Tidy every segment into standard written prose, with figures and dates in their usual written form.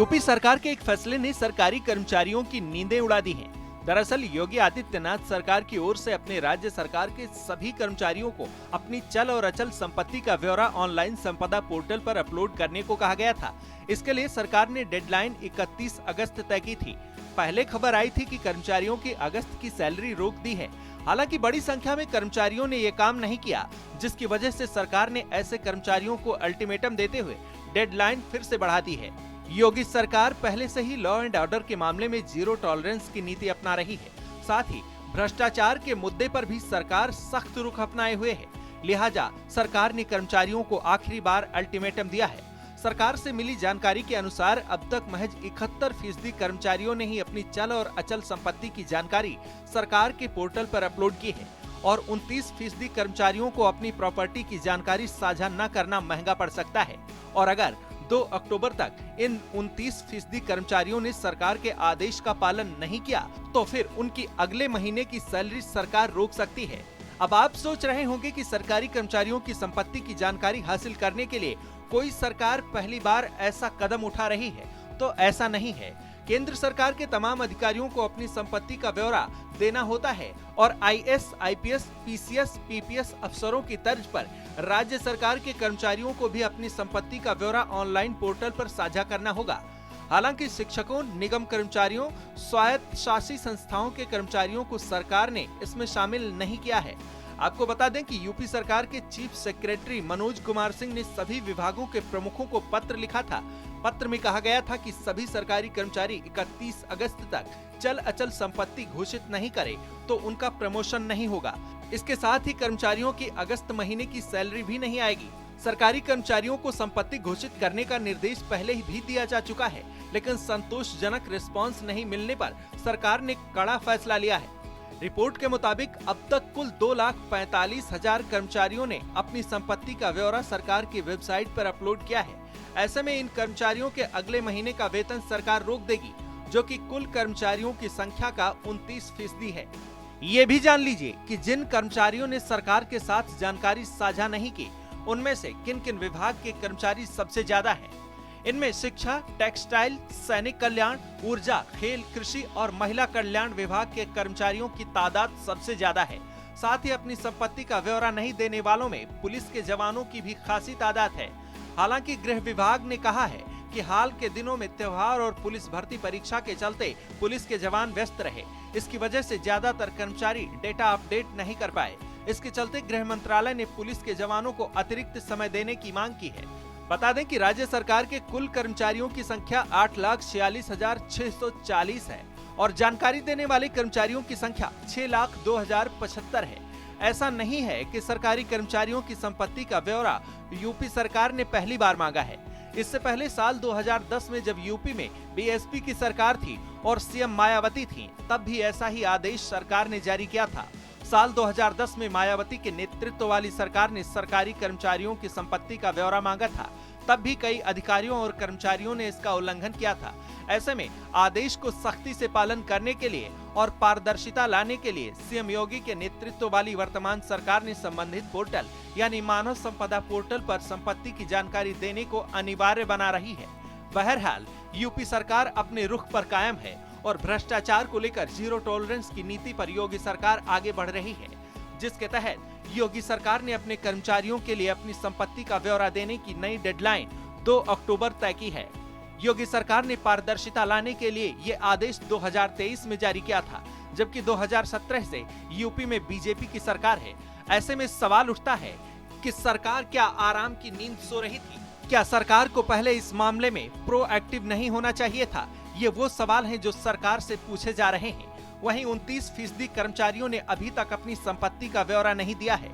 UP सरकार के एक फैसले ने सरकारी कर्मचारियों की नींदें उड़ा दी हैं। दरअसल योगी आदित्यनाथ सरकार की ओर से अपने राज्य सरकार के सभी कर्मचारियों को अपनी चल और अचल संपत्ति का ब्यौरा ऑनलाइन संपदा पोर्टल पर अपलोड करने को कहा गया था। इसके लिए सरकार ने डेडलाइन 31 अगस्त तय की थी। पहले खबर आई थी कि कर्मचारियों की अगस्त की सैलरी रोक दी है। हालांकि बड़ी संख्या में कर्मचारियों ने ये काम नहीं किया, जिसकी वजह से सरकार ने ऐसे कर्मचारियों को अल्टीमेटम देते हुए डेडलाइन फिर से बढ़ा दी है। योगी सरकार पहले से ही लॉ एंड ऑर्डर के मामले में जीरो टॉलरेंस की नीति अपना रही है। साथ ही भ्रष्टाचार के मुद्दे पर भी सरकार सख्त रुख अपनाए हुए है। लिहाजा सरकार ने कर्मचारियों को आखिरी बार अल्टीमेटम दिया है। सरकार से मिली जानकारी के अनुसार अब तक महज 71% कर्मचारियों ने ही अपनी चल और अचल संपत्ति की जानकारी सरकार के पोर्टल पर अपलोड की है और 29% कर्मचारियों को अपनी प्रॉपर्टी की जानकारी साझा न करना महंगा पड़ सकता है। और अगर 2 अक्टूबर तक इन 29% कर्मचारियों ने सरकार के आदेश का पालन नहीं किया तो फिर उनकी अगले महीने की सैलरी सरकार रोक सकती है। अब आप सोच रहे होंगे कि सरकारी कर्मचारियों की संपत्ति की जानकारी हासिल करने के लिए कोई सरकार पहली बार ऐसा कदम उठा रही है, तो ऐसा नहीं है। केंद्र सरकार के तमाम अधिकारियों को अपनी संपत्ति का ब्यौरा देना होता है और आईएएस, आईपीएस, पीसीएस, पीपीएस अफसरों की तर्ज पर राज्य सरकार के कर्मचारियों को भी अपनी संपत्ति का ब्यौरा ऑनलाइन पोर्टल पर साझा करना होगा। हालांकि शिक्षकों, निगम कर्मचारियों, स्वायत्त शासी संस्थाओं के कर्मचारियों को सरकार ने इसमें शामिल नहीं किया है। आपको बता दें कि यूपी सरकार के चीफ सेक्रेटरी मनोज कुमार सिंह ने सभी विभागों के प्रमुखों को पत्र लिखा था। पत्र में कहा गया था कि सभी सरकारी कर्मचारी 31 अगस्त तक चल अचल संपत्ति घोषित नहीं करे तो उनका प्रमोशन नहीं होगा। इसके साथ ही कर्मचारियों की अगस्त महीने की सैलरी भी नहीं आएगी। सरकारी कर्मचारियों को संपत्ति घोषित करने का निर्देश पहले ही भी दिया जा चुका है, लेकिन संतोषजनक रिस्पांस नहीं मिलने पर सरकार ने कड़ा फैसला लिया है। रिपोर्ट के मुताबिक अब तक कुल 2,45,000 कर्मचारियों ने अपनी संपत्ति का ब्यौरा सरकार की वेबसाइट पर अपलोड किया है। ऐसे में इन कर्मचारियों के अगले महीने का वेतन सरकार रोक देगी, जो कि कुल कर्मचारियों की संख्या का 29% है। ये भी जान लीजिए कि जिन कर्मचारियों ने सरकार के साथ जानकारी साझा नहीं की, उनमें से किन किन विभाग के कर्मचारी सबसे ज्यादा हैं। इनमें शिक्षा, टेक्सटाइल, सैनिक कल्याण, ऊर्जा, खेल, कृषि और महिला कल्याण विभाग के कर्मचारियों की तादाद सबसे ज्यादा है। साथ ही अपनी संपत्ति का ब्यौरा नहीं देने वालों में पुलिस के जवानों की भी खासी तादाद है। हालांकि गृह विभाग ने कहा है कि हाल के दिनों में त्योहार और पुलिस भर्ती परीक्षा के चलते पुलिस के जवान व्यस्त रहे। इसकी वजह से ज्यादातर कर्मचारी डेटा अपडेट नहीं कर पाए। इसके चलते गृह मंत्रालय ने पुलिस के जवानों को अतिरिक्त समय देने की मांग की है। बता दें कि राज्य सरकार के कुल कर्मचारियों की संख्या 8,46,640 है और जानकारी देने वाले कर्मचारियों की संख्या 6,02,075 है। ऐसा नहीं है कि सरकारी कर्मचारियों की संपत्ति का ब्यौरा यूपी सरकार ने पहली बार मांगा है। इससे पहले साल 2010 में जब यूपी में बीएसपी की सरकार थी और सीएम मायावती थी, तब भी ऐसा ही आदेश सरकार ने जारी किया था। साल 2010 में मायावती के नेतृत्व वाली सरकार ने सरकारी कर्मचारियों की संपत्ति का ब्यौरा मांगा था। तब भी कई अधिकारियों और कर्मचारियों ने इसका उल्लंघन किया था। ऐसे में आदेश को सख्ती से पालन करने के लिए और पारदर्शिता लाने के लिए सीएम योगी के नेतृत्व वाली वर्तमान सरकार ने संबंधित पोर्टल यानी मानव संपदा पोर्टल पर संपत्ति की जानकारी देने को अनिवार्य बना रही है। बहरहाल यूपी सरकार अपने रुख पर कायम है और भ्रष्टाचार को लेकर जीरो टॉलरेंस की नीति पर योगी सरकार आगे बढ़ रही है, जिसके तहत योगी सरकार ने अपने कर्मचारियों के लिए अपनी संपत्ति का ब्यौरा देने की नई डेडलाइन 2 अक्टूबर तय की है। योगी सरकार ने पारदर्शिता लाने के लिए ये आदेश 2023 में जारी किया था, जबकि 2017 से यूपी में बीजेपी की सरकार है। ऐसे में सवाल उठता है कि सरकार क्या आराम की नींद सो रही थी? क्या सरकार को पहले इस मामले में प्रोएक्टिव नहीं होना चाहिए था? ये वो सवाल हैं जो सरकार से पूछे जा रहे हैं। वहीं 29% कर्मचारियों ने अभी तक अपनी संपत्ति का ब्यौरा नहीं दिया है।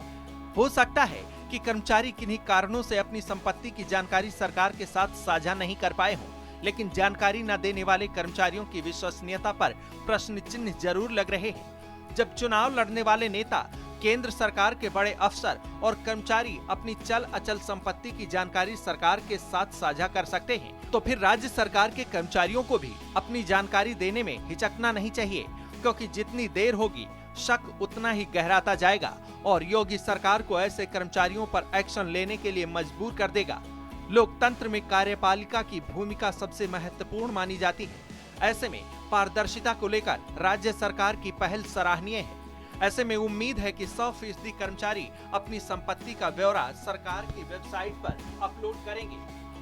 हो सकता है कि कर्मचारी किन्हीं कारणों से अपनी संपत्ति की जानकारी सरकार के साथ साझा नहीं कर पाए हों, लेकिन जानकारी न देने वाले कर्मचारियों की विश्वसनीयता पर प्रश्न चिन्ह जरूर लग रहे हैं। जब चुनाव लड़ने वाले नेता, केंद्र सरकार के बड़े अफसर और कर्मचारी अपनी चल अचल संपत्ति की जानकारी सरकार के साथ साझा कर सकते हैं, तो फिर राज्य सरकार के कर्मचारियों को भी अपनी जानकारी देने में हिचकना नहीं चाहिए, क्योंकि जितनी देर होगी शक उतना ही गहराता जाएगा और योगी सरकार को ऐसे कर्मचारियों पर एक्शन लेने के लिए मजबूर कर देगा। लोकतंत्र में कार्यपालिका की भूमिका सबसे महत्वपूर्ण मानी जाती है। ऐसे में पारदर्शिता को लेकर राज्य सरकार की पहल सराहनीय है। ऐसे में उम्मीद है कि 100% कर्मचारी अपनी संपत्ति का ब्यौरा सरकार की वेबसाइट पर अपलोड करेंगे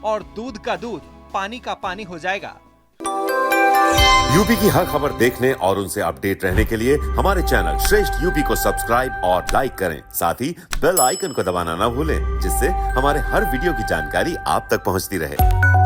और दूध का दूध, पानी का पानी हो जाएगा। यूपी की हर खबर देखने और उनसे अपडेट रहने के लिए हमारे चैनल श्रेष्ठ यूपी को सब्सक्राइब और लाइक करें। साथ ही बेल आइकन को दबाना ना भूलें, जिससे हमारे हर वीडियो की जानकारी आप तक पहुंचती रहे।